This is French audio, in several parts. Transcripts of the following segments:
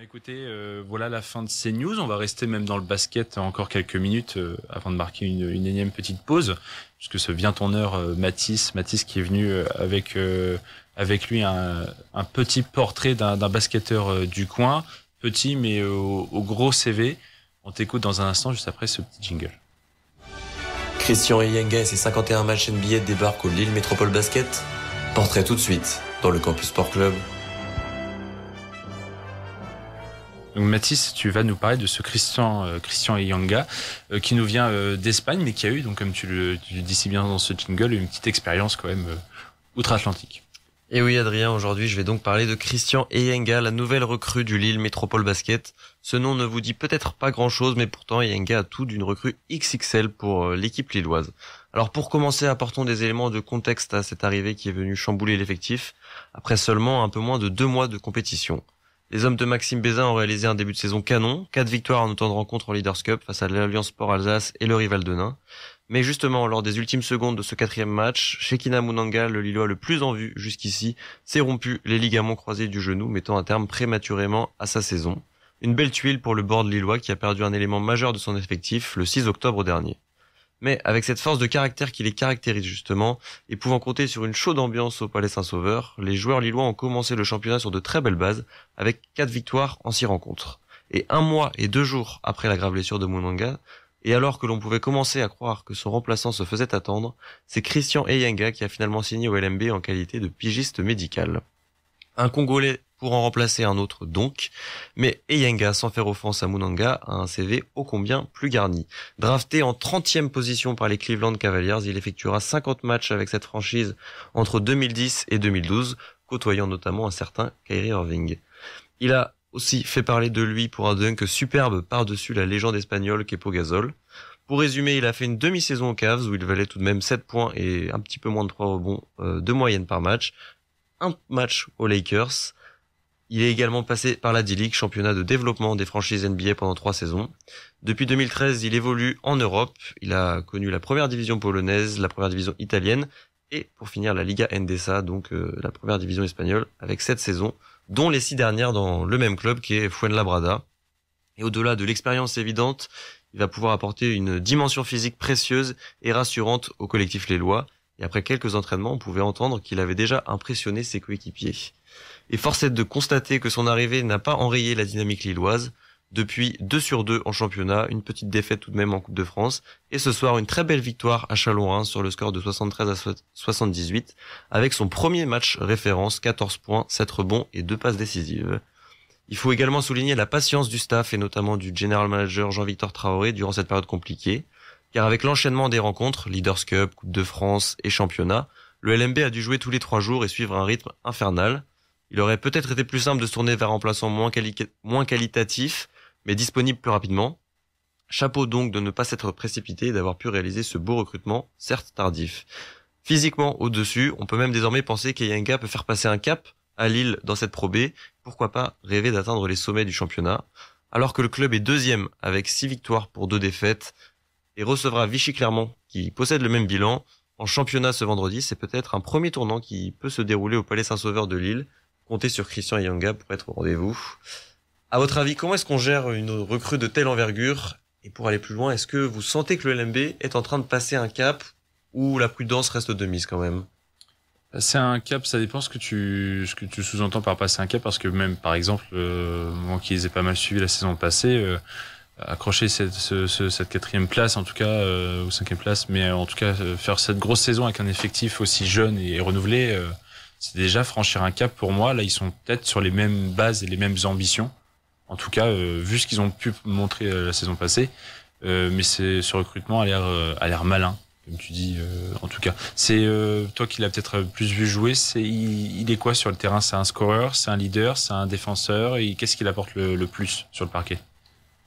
Écoutez, voilà la fin de ces news. On va rester même dans le basket encore quelques minutes avant de marquer une énième petite pause, puisque ce vient ton heure, Mathis qui est venu avec lui un petit portrait d'un basketteur du coin, petit mais au gros CV. On t'écoute dans un instant, juste après ce petit jingle. Christian Eyenga et ses 51 matchs NBA débarquent au Lille Métropole Basket. Portrait tout de suite dans le Campus Sport Club. Donc Mathis, tu vas nous parler de ce Christian Eyenga qui nous vient d'Espagne, mais qui a eu, donc comme tu le dis si bien dans ce jingle, une petite expérience quand même outre-Atlantique. Et oui Adrien, aujourd'hui je vais donc parler de Christian Eyenga, la nouvelle recrue du Lille Métropole Basket. Ce nom ne vous dit peut-être pas grand-chose, mais pourtant Eyenga a tout d'une recrue XXL pour l'équipe lilloise. Alors pour commencer, apportons des éléments de contexte à cette arrivée qui est venue chambouler l'effectif, après seulement un peu moins de 2 mois de compétition. Les hommes de Maxime Bézin ont réalisé un début de saison canon, 4 victoires en autant de rencontres en Leaders Cup face à l'Alliance Sport Alsace et le rival de Nain. Mais justement, lors des ultimes secondes de ce 4e match, Shekina Mounanga, le Lillois le plus en vue jusqu'ici, s'est rompu les ligaments croisés du genou, mettant un terme prématurément à sa saison. Une belle tuile pour le board lillois qui a perdu un élément majeur de son effectif le 6 octobre dernier. Mais avec cette force de caractère qui les caractérise justement, et pouvant compter sur une chaude ambiance au Palais Saint-Sauveur, les joueurs lillois ont commencé le championnat sur de très belles bases, avec 4 victoires en 6 rencontres. Et 1 mois et 2 jours après la grave blessure de Mounanga, et alors que l'on pouvait commencer à croire que son remplaçant se faisait attendre, c'est Christian Eyenga qui a finalement signé au LMB en qualité de pigiste médical. Un Congolais pour en remplacer un autre donc, mais Eyenga, sans faire offense à Mounanga, a un CV ô combien plus garni. Drafté en 30e position par les Cleveland Cavaliers, il effectuera 50 matchs avec cette franchise entre 2010 et 2012, côtoyant notamment un certain Kyrie Irving. Il a aussi fait parler de lui pour un dunk superbe par-dessus la légende espagnole Kepo Gasol. Pour résumer, il a fait une demi-saison aux Cavs où il valait tout de même 7 points et un petit peu moins de 3 rebonds de moyenne par match. Un match aux Lakers. Il est également passé par la D-League, championnat de développement des franchises NBA pendant 3 saisons. Depuis 2013, il évolue en Europe. Il a connu la première division polonaise, la première division italienne et pour finir la Liga Endesa, donc la première division espagnole avec 7 saisons, dont les 6 dernières dans le même club qui est Fuenlabrada. Et au-delà de l'expérience évidente, il va pouvoir apporter une dimension physique précieuse et rassurante au collectif lillois. Et après quelques entraînements, on pouvait entendre qu'il avait déjà impressionné ses coéquipiers. Et force est de constater que son arrivée n'a pas enrayé la dynamique lilloise. Depuis 2-2 en championnat, une petite défaite tout de même en Coupe de France. Et ce soir, une très belle victoire à Châlons-Reims sur le score de 73-78, avec son premier match référence, 14 points, 7 rebonds et 2 passes décisives. Il faut également souligner la patience du staff et notamment du general manager Jean-Victor Traoré durant cette période compliquée. Car avec l'enchaînement des rencontres, Leaders Cup, Coupe de France et championnat, le LMB a dû jouer tous les 3 jours et suivre un rythme infernal. Il aurait peut-être été plus simple de se tourner vers un remplaçant moins qualitatif, mais disponible plus rapidement. Chapeau donc de ne pas s'être précipité et d'avoir pu réaliser ce beau recrutement, certes tardif. Physiquement au-dessus, on peut même désormais penser qu'Eyenga peut faire passer un cap à Lille dans cette Pro B. Pourquoi pas rêver d'atteindre les sommets du championnat, alors que le club est 2e avec 6 victoires pour 2 défaites et recevra Vichy Clermont qui possède le même bilan en championnat ce vendredi. C'est peut-être un premier tournant qui peut se dérouler au Palais Saint-Sauveur de Lille. Comptez sur Christian Eyenga pour être au rendez-vous. À votre avis, comment est-ce qu'on gère une recrue de telle envergure? Et pour aller plus loin, est-ce que vous sentez que le LMB est en train de passer un cap ou la prudence reste de mise quand même? C'est un cap, ça dépend ce que tu sous-entends par passer un cap, parce que même, par exemple, moi qui les ai pas mal suivis la saison passée, accrocher cette 4e place, en tout cas, ou 5e place, mais en tout cas, faire cette grosse saison avec un effectif aussi jeune et renouvelé, c'est déjà franchir un cap pour moi. Là, ils sont peut-être sur les mêmes bases et les mêmes ambitions. En tout cas, vu ce qu'ils ont pu montrer la saison passée. Mais ce recrutement a l'air malin, comme tu dis. En tout cas, c'est toi qui l'as peut-être plus vu jouer. Il est quoi sur le terrain? C'est un scoreur, c'est un leader, c'est un défenseur. Et qu'est-ce qu'il apporte le plus sur le parquet?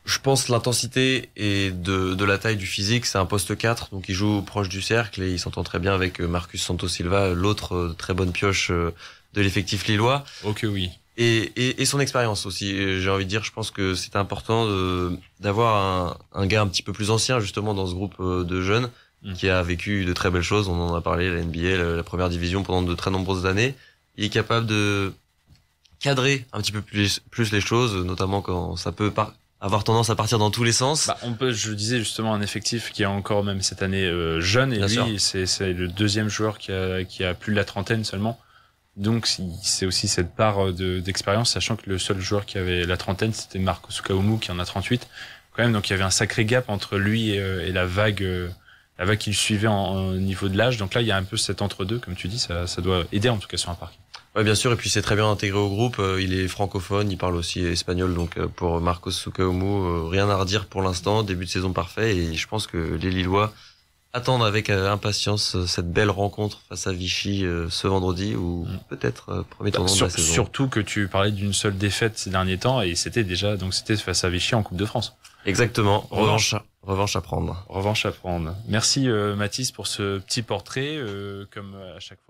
Je pense l'intensité et de la taille du physique, c'est un poste 4, donc il joue proche du cercle et il s'entend très bien avec Marcus Santos Silva, l'autre très bonne pioche de l'effectif lillois. Ok, oui. Et son expérience aussi, j'ai envie de dire, je pense que c'est important d'avoir un gars un petit peu plus ancien justement dans ce groupe de jeunes qui a vécu de très belles choses. On en a parlé, la NBA, la première division pendant de très nombreuses années. Il est capable de cadrer un petit peu plus les choses, notamment quand ça peut avoir tendance à partir dans tous les sens. Je disais justement un effectif qui est encore même cette année jeune, et Bien sûr. lui c'est le deuxième joueur qui a plus de la trentaine seulement. Donc c'est aussi cette part d'expérience, sachant que le seul joueur qui avait la trentaine c'était Marco Sukaumu qui en a 38 quand même. Donc il y avait un sacré gap entre lui et la vague qu'il suivait en niveau de l'âge. Donc là il y a un peu cet entre-deux, comme tu dis, ça doit aider en tout cas sur un parquet. Ouais, bien sûr, et puis c'est très bien intégré au groupe, il est francophone, il parle aussi espagnol, donc pour Marcos Sukaumu, rien à redire pour l'instant, début de saison parfait, et je pense que les Lillois attendent avec impatience cette belle rencontre face à Vichy ce vendredi, ou peut-être premier tournant de la saison. Surtout que tu parlais d'une seule défaite ces derniers temps, et c'était face à Vichy en Coupe de France. Exactement, revanche à prendre. Revanche à prendre. Merci Mathis pour ce petit portrait, comme à chaque fois.